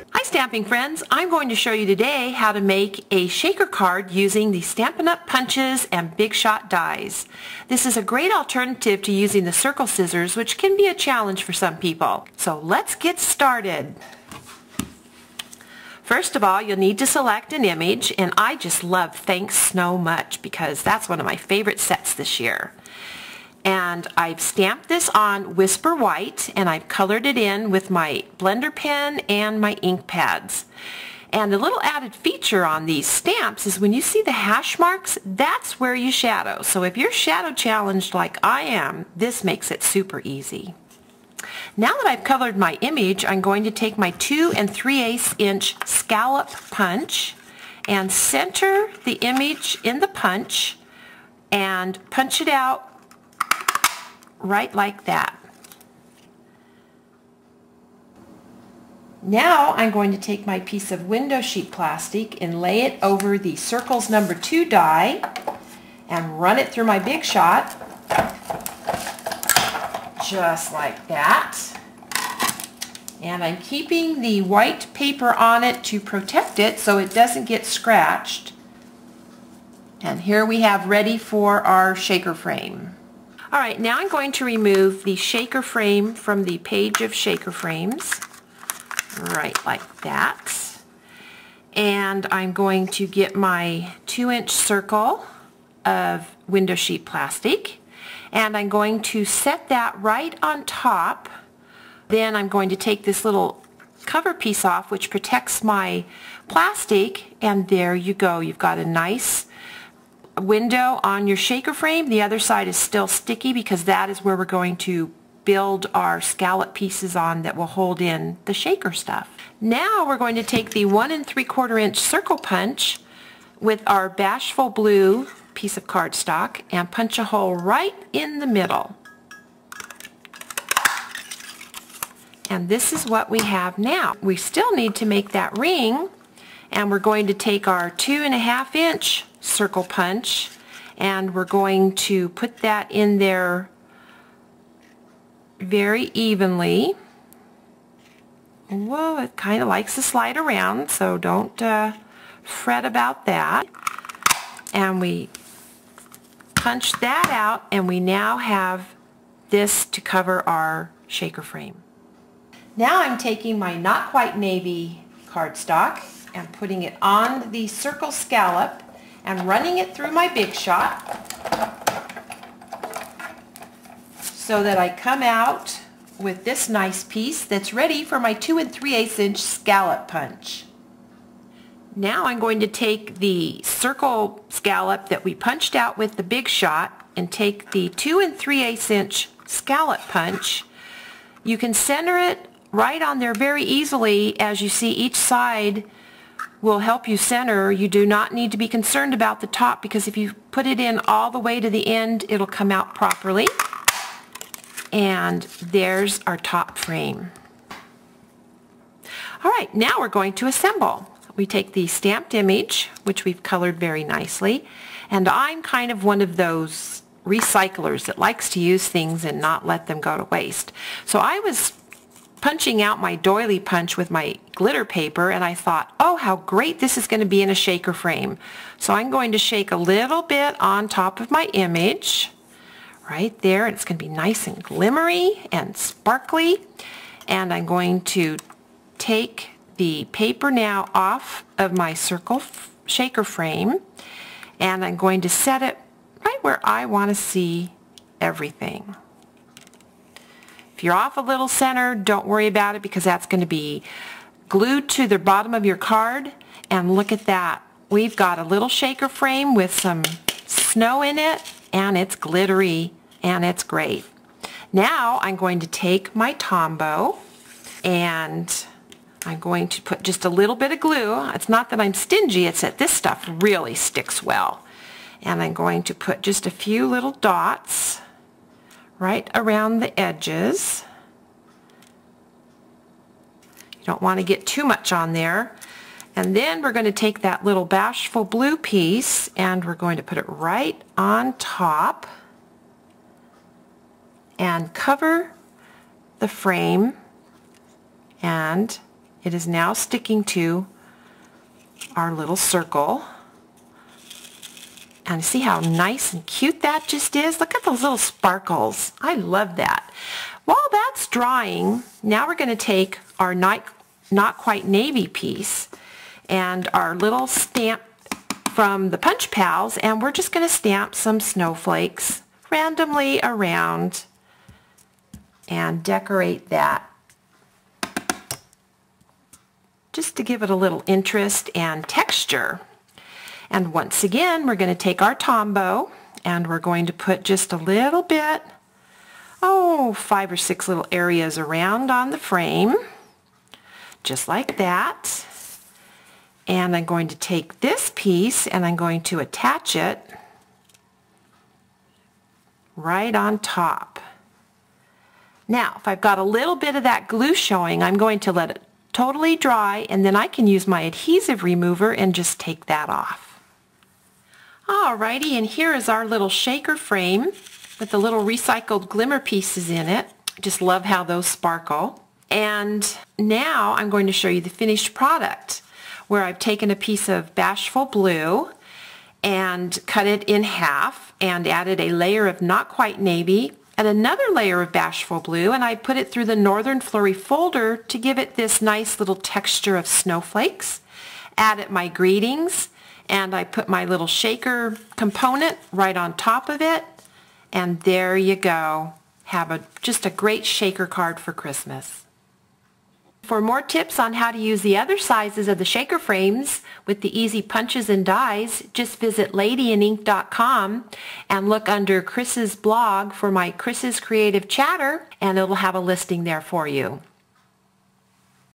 Hi stamping friends, I'm going to show you today how to make a shaker card using the Stampin' Up! Punches and Big Shot dies. This is a great alternative to using the circle scissors, which can be a challenge for some people. So let's get started. First of all, you'll need to select an image, and I just love Thanks Snow much because that's one of my favorite sets this year. And I've stamped this on Whisper White, and I've colored it in with my blender pen and my ink pads. And a little added feature on these stamps is when you see the hash marks, that's where you shadow. So if you're shadow challenged like I am, this makes it super easy. Now that I've colored my image, I'm going to take my 2 3/8 inch scallop punch and center the image in the punch and punch it out right like that. Now I'm going to take my piece of window sheet plastic and lay it over the Circles number 2 die and run it through my Big Shot just like that. And I'm keeping the white paper on it to protect it so it doesn't get scratched. And here we have ready for our shaker frame. Alright, now I'm going to remove the shaker frame from the page of shaker frames, right like that. And I'm going to get my 2-inch circle of window sheet plastic, and I'm going to set that right on top. Then I'm going to take this little cover piece off, which protects my plastic, and there you go. You've got a nice window on your shaker frame. The other side is still sticky because that is where we're going to build our scallop pieces on that will hold in the shaker stuff. Now we're going to take the 1 3/4 inch circle punch with our Bashful Blue piece of cardstock and punch a hole right in the middle. And this is what we have now. We still need to make that ring, and we're going to take our 2 1/2 inch circle punch and we're going to put that in there very evenly. Whoa, it kind of likes to slide around, so don't fret about that. And we punch that out, and we now have this to cover our shaker frame. Now I'm taking my not quite navy cardstock and putting it on the circle scallop and running it through my Big Shot so that I come out with this nice piece that's ready for my 2 3/8 inch scallop punch. Now I'm going to take the circle scallop that we punched out with the Big Shot and take the 2 3/8 inch scallop punch. You can center it right on there very easily. As you see, each side will help you center. You do not need to be concerned about the top, because if you put it in all the way to the end, it'll come out properly. And there's our top frame. Alright, now we're going to assemble. We take the stamped image, which we've colored very nicely, and I'm kind of one of those recyclers that likes to use things and not let them go to waste. So I was punching out my doily punch with my glitter paper, and I thought, oh, how great this is going to be in a shaker frame. So I'm going to shake a little bit on top of my image right there, and it's going to be nice and glimmery and sparkly. And I'm going to take the paper now off of my circle shaker frame, and I'm going to set it right where I want to see everything. If you're off a little center, don't worry about it, because that's going to be glued to the bottom of your card. And look at that. We've got a little shaker frame with some snow in it, and it's glittery, and it's great. Now I'm going to take my Tombow, and I'm going to put just a little bit of glue. It's not that I'm stingy, it's that this stuff really sticks well. And I'm going to put just a few little dots right around the edges. You don't want to get too much on there. And then we're going to take that little Bashful Blue piece and we're going to put it right on top and cover the frame and It is now sticking to our little circle. And see how nice and cute that just is? Look at those little sparkles. I love that. While that's drying, now we're going to take our not quite navy piece and our little stamp from the Punch Pals, and we're just going to stamp some snowflakes randomly around and decorate that just to give it a little interest and texture. And once again, we're going to take our Tombow and we're going to put just a little bit, 5 or 6 little areas around on the frame, just like that. And I'm going to take this piece and I'm going to attach it right on top. Now, if I've got a little bit of that glue showing, I'm going to let it totally dry, and then I can use my adhesive remover and just take that off. Alrighty, and here is our little shaker frame with the little recycled glimmer pieces in it. Just love how those sparkle. And now I'm going to show you the finished product, where I've taken a piece of Bashful Blue and cut it in half and added a layer of Not Quite Navy and another layer of Bashful Blue, and I put it through the Northern Flurry folder to give it this nice little texture of snowflakes. Added my greetings, and I put my little shaker component right on top of it, and there you go. Have just a great shaker card for Christmas. For more tips on how to use the other sizes of the shaker frames with the easy punches and dies, just visit ladyinink.com and look under Chris's blog for my Chris's Creative Chatter, and it'll have a listing there for you.